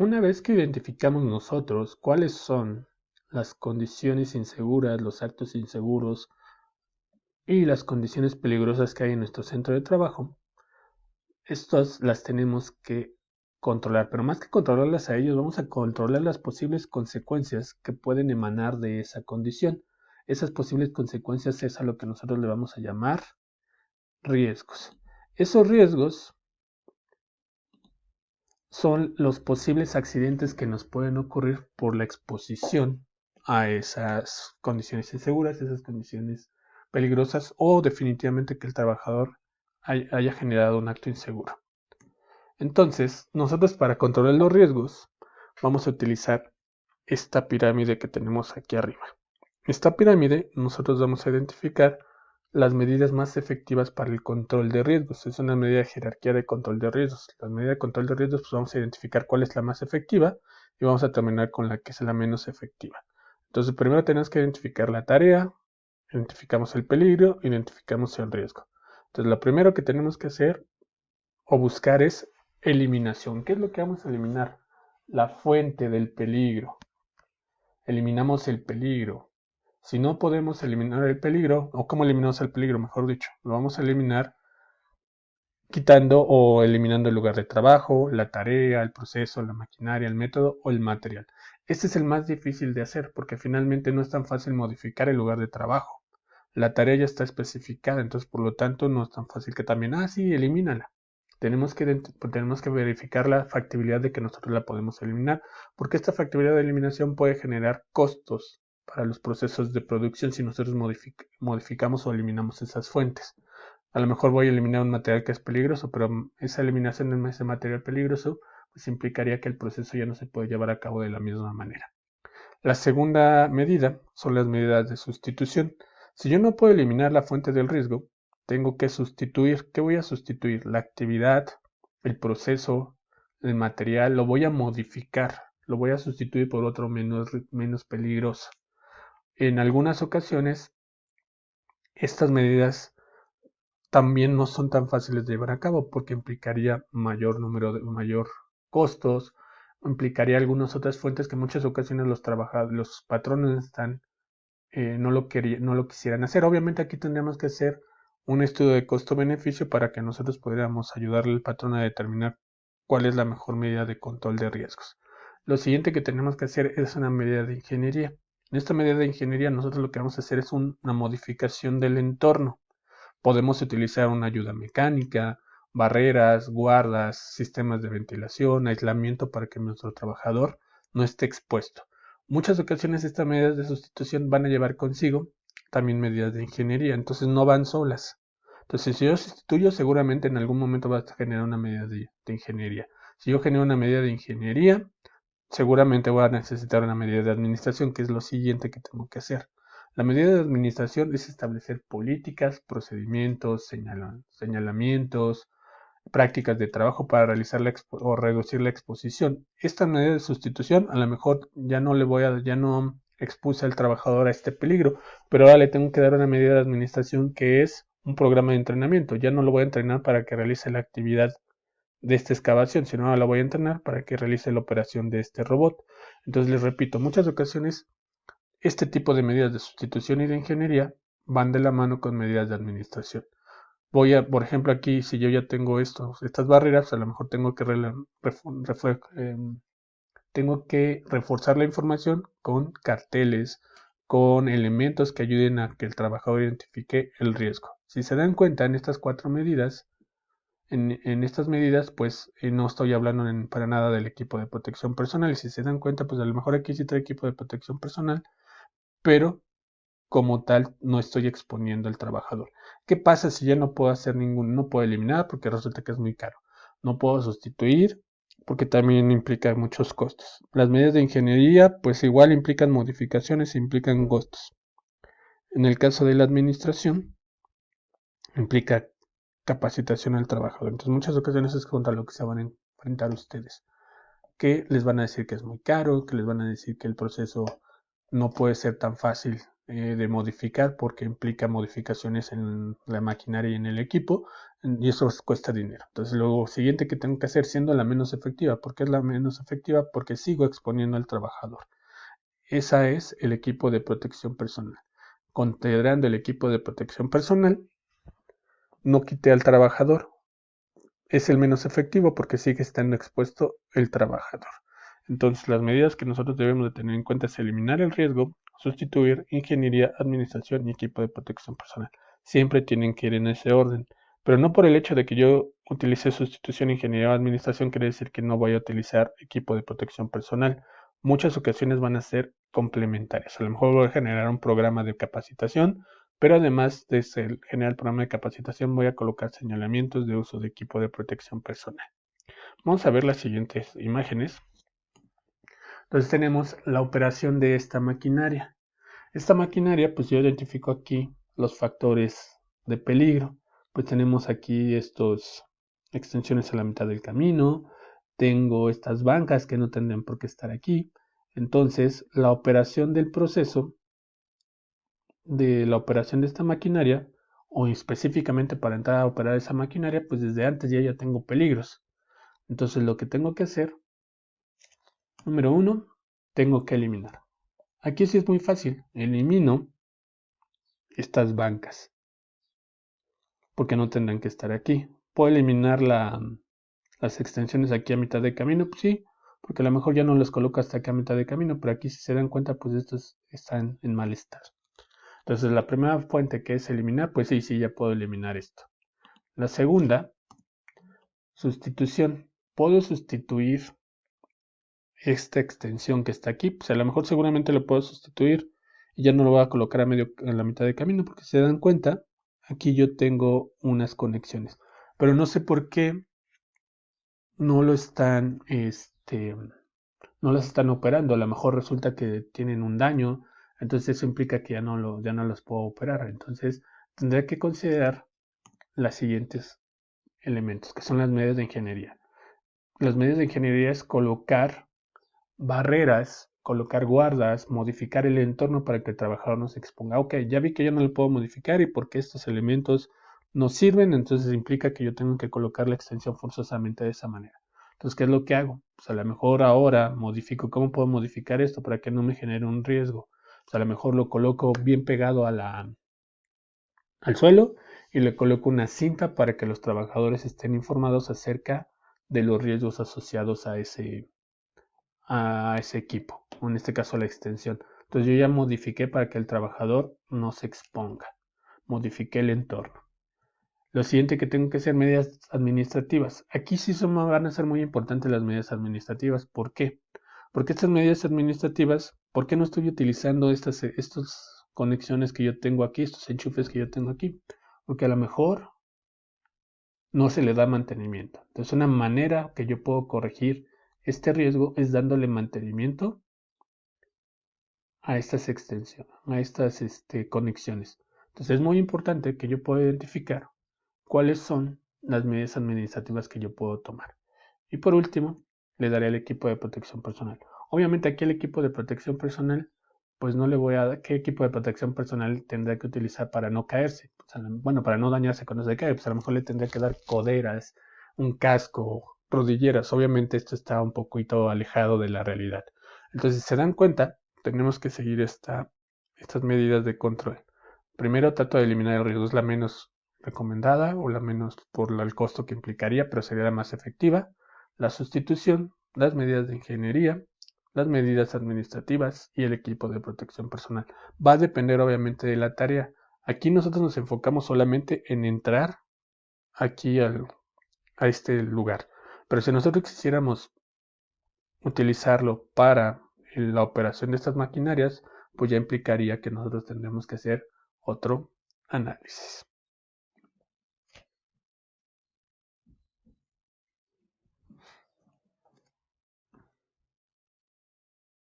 Una vez que identificamos nosotros cuáles son las condiciones inseguras, los actos inseguros y las condiciones peligrosas que hay en nuestro centro de trabajo, estas las tenemos que controlar, pero más que controlarlas a ellos, vamos a controlar las posibles consecuencias que pueden emanar de esa condición. Esas posibles consecuencias es a lo que nosotros le vamos a llamar riesgos. Esos riesgos son los posibles accidentes que nos pueden ocurrir por la exposición a esas condiciones inseguras, esas condiciones peligrosas o definitivamente que el trabajador haya generado un acto inseguro. Entonces, nosotros para controlar los riesgos vamos a utilizar esta pirámide que tenemos aquí arriba. Esta pirámide nosotros vamos a identificar las medidas más efectivas para el control de riesgos. Es una medida de jerarquía de control de riesgos. La medida de control de riesgos, pues vamos a identificar cuál es la más efectiva y vamos a terminar con la que es la menos efectiva. Entonces, primero tenemos que identificar la tarea, identificamos el peligro, identificamos el riesgo. Entonces, lo primero que tenemos que hacer o buscar es eliminación. ¿Qué es lo que vamos a eliminar? La fuente del peligro. Eliminamos el peligro. Si no podemos eliminar el peligro, o cómo eliminamos el peligro, mejor dicho, lo vamos a eliminar quitando o eliminando el lugar de trabajo, la tarea, el proceso, la maquinaria, el método o el material. Este es el más difícil de hacer porque finalmente no es tan fácil modificar el lugar de trabajo. La tarea ya está especificada, entonces por lo tanto no es tan fácil que también, sí, elimínala. Tenemos que verificar la factibilidad de que nosotros la podemos eliminar, porque esta factibilidad de eliminación puede generar costos para los procesos de producción si nosotros modificamos o eliminamos esas fuentes. A lo mejor voy a eliminar un material que es peligroso, pero esa eliminación de ese material peligroso pues implicaría que el proceso ya no se puede llevar a cabo de la misma manera. La segunda medida son las medidas de sustitución. Si yo no puedo eliminar la fuente del riesgo, tengo que sustituir. ¿Qué voy a sustituir? La actividad, el proceso, el material, lo voy a modificar. Lo voy a sustituir por otro menos peligroso. En algunas ocasiones, estas medidas también no son tan fáciles de llevar a cabo porque implicaría mayor costos, implicaría algunas otras fuentes que en muchas ocasiones los patrones no lo quisieran hacer. Obviamente aquí tendríamos que hacer un estudio de costo-beneficio para que nosotros pudiéramos ayudarle al patrón a determinar cuál es la mejor medida de control de riesgos. Lo siguiente que tenemos que hacer es una medida de ingeniería. En esta medida de ingeniería nosotros lo que vamos a hacer es una modificación del entorno. Podemos utilizar una ayuda mecánica, barreras, guardas, sistemas de ventilación, aislamiento para que nuestro trabajador no esté expuesto. Muchas ocasiones estas medidas de sustitución van a llevar consigo también medidas de ingeniería, entonces no van solas. Entonces, si yo sustituyo, seguramente en algún momento va a generar una medida de ingeniería. Si yo genero una medida de ingeniería, seguramente voy a necesitar una medida de administración, que es lo siguiente que tengo que hacer. La medida de administración es establecer políticas, procedimientos, señalamientos, prácticas de trabajo para realizar o reducir la exposición. Esta medida de sustitución a lo mejor ya no expuse al trabajador a este peligro, pero ahora le tengo que dar una medida de administración que es un programa de entrenamiento. Ya no lo voy a entrenar para que realice la actividad de esta excavación, sino ahora la voy a entrenar para que realice la operación de este robot. Entonces les repito, muchas ocasiones este tipo de medidas de sustitución y de ingeniería van de la mano con medidas de administración. Por ejemplo, aquí, si yo ya tengo estas barreras, a lo mejor tengo que reforzar la información con carteles, con elementos que ayuden a que el trabajador identifique el riesgo. Si se dan cuenta en estas cuatro medidas, en estas medidas, pues no estoy hablando para nada del equipo de protección personal. Y si se dan cuenta, pues a lo mejor aquí sí trae equipo de protección personal, pero como tal no estoy exponiendo al trabajador. ¿Qué pasa si ya no puedo no puedo eliminar porque resulta que es muy caro? No puedo sustituir porque también implica muchos costos. Las medidas de ingeniería pues igual implican modificaciones e implican costos. En el caso de la administración implica capacitación al trabajador. Entonces muchas ocasiones es contra lo que se van a enfrentar ustedes. Que les van a decir que es muy caro, que les van a decir que el proceso no puede ser tan fácil de modificar porque implica modificaciones en la maquinaria y en el equipo y eso cuesta dinero. Entonces lo siguiente que tengo que hacer siendo la menos efectiva, ¿por qué es la menos efectiva? Porque sigo exponiendo al trabajador. Esa es el equipo de protección personal. Considerando el equipo de protección personal, no quité al trabajador. Es el menos efectivo porque sigue estando expuesto el trabajador. Entonces, las medidas que nosotros debemos de tener en cuenta es eliminar el riesgo, sustituir ingeniería, administración y equipo de protección personal. Siempre tienen que ir en ese orden. Pero no por el hecho de que yo utilice sustitución, ingeniería o administración, quiere decir que no voy a utilizar equipo de protección personal. Muchas ocasiones van a ser complementarias. A lo mejor voy a generar un programa de capacitación, pero además de generar el programa de capacitación voy a colocar señalamientos de uso de equipo de protección personal. Vamos a ver las siguientes imágenes. Entonces tenemos la operación de esta maquinaria. Esta maquinaria, pues yo identifico aquí los factores de peligro. Pues tenemos aquí estos extensiones a la mitad del camino. Tengo estas bancas que no tendrían por qué estar aquí. Entonces, la operación del proceso de la operación de esta maquinaria, o específicamente para entrar a operar esa maquinaria, pues desde antes ya tengo peligros. Entonces lo que tengo que hacer, número uno, tengo que eliminar. Aquí sí es muy fácil, elimino estas bancas, porque no tendrán que estar aquí. Puedo eliminar las extensiones aquí a mitad de camino, pues sí, porque a lo mejor ya no las coloco hasta acá a mitad de camino, pero aquí si se dan cuenta, pues estos están en mal estado. Entonces la primera fuente que es eliminar, pues sí, ya puedo eliminar esto. La segunda, sustitución. Puedo sustituir esta extensión que está aquí, pues a lo mejor seguramente lo puedo sustituir y ya no lo voy a colocar a la mitad de camino, porque si se dan cuenta, aquí yo tengo unas conexiones, pero no sé por qué no lo están, no las están operando. A lo mejor resulta que tienen un daño, entonces eso implica que ya no las puedo operar. Entonces tendré que considerar los siguientes elementos, que son las medidas de ingeniería. Las medidas de ingeniería es colocar barreras, colocar guardas, modificar el entorno para que el trabajador no se exponga. Ok, ya vi que yo no lo puedo modificar y porque estos elementos no sirven, entonces implica que yo tengo que colocar la extensión forzosamente de esa manera. Entonces, ¿qué es lo que hago? Pues a lo mejor ahora modifico, ¿cómo puedo modificar esto para que no me genere un riesgo? Pues a lo mejor lo coloco bien pegado al suelo y le coloco una cinta para que los trabajadores estén informados acerca de los riesgos asociados a ese equipo, o en este caso la extensión. Entonces yo ya modifiqué para que el trabajador no se exponga. Modifiqué el entorno. Lo siguiente que tengo que hacer, medidas administrativas. Aquí sí van a ser muy importantes las medidas administrativas. ¿Por qué? Porque estas medidas administrativas, ¿por qué no estoy utilizando estas conexiones que yo tengo aquí, estos enchufes que yo tengo aquí? Porque a lo mejor no se le da mantenimiento. Entonces una manera que yo puedo corregir este riesgo es dándole mantenimiento a estas extensiones, a estas conexiones. Entonces es muy importante que yo pueda identificar cuáles son las medidas administrativas que yo puedo tomar. Y por último, le daré al equipo de protección personal. Obviamente aquí el equipo de protección personal, pues no le voy a dar qué equipo de protección personal tendrá que utilizar para no caerse. Bueno, para no dañarse cuando se cae, pues a lo mejor le tendré que dar coderas, un casco, rodilleras. Obviamente esto está un poquito alejado de la realidad. Entonces, si se dan cuenta, tenemos que seguir estas medidas de control. Primero trato de eliminar el riesgo, es la menos recomendada o la menos por el costo que implicaría, pero sería la más efectiva. La sustitución, las medidas de ingeniería, las medidas administrativas y el equipo de protección personal. Va a depender obviamente de la tarea. Aquí nosotros nos enfocamos solamente en entrar aquí a este lugar. Pero si nosotros quisiéramos utilizarlo para la operación de estas maquinarias, pues ya implicaría que nosotros tendremos que hacer otro análisis.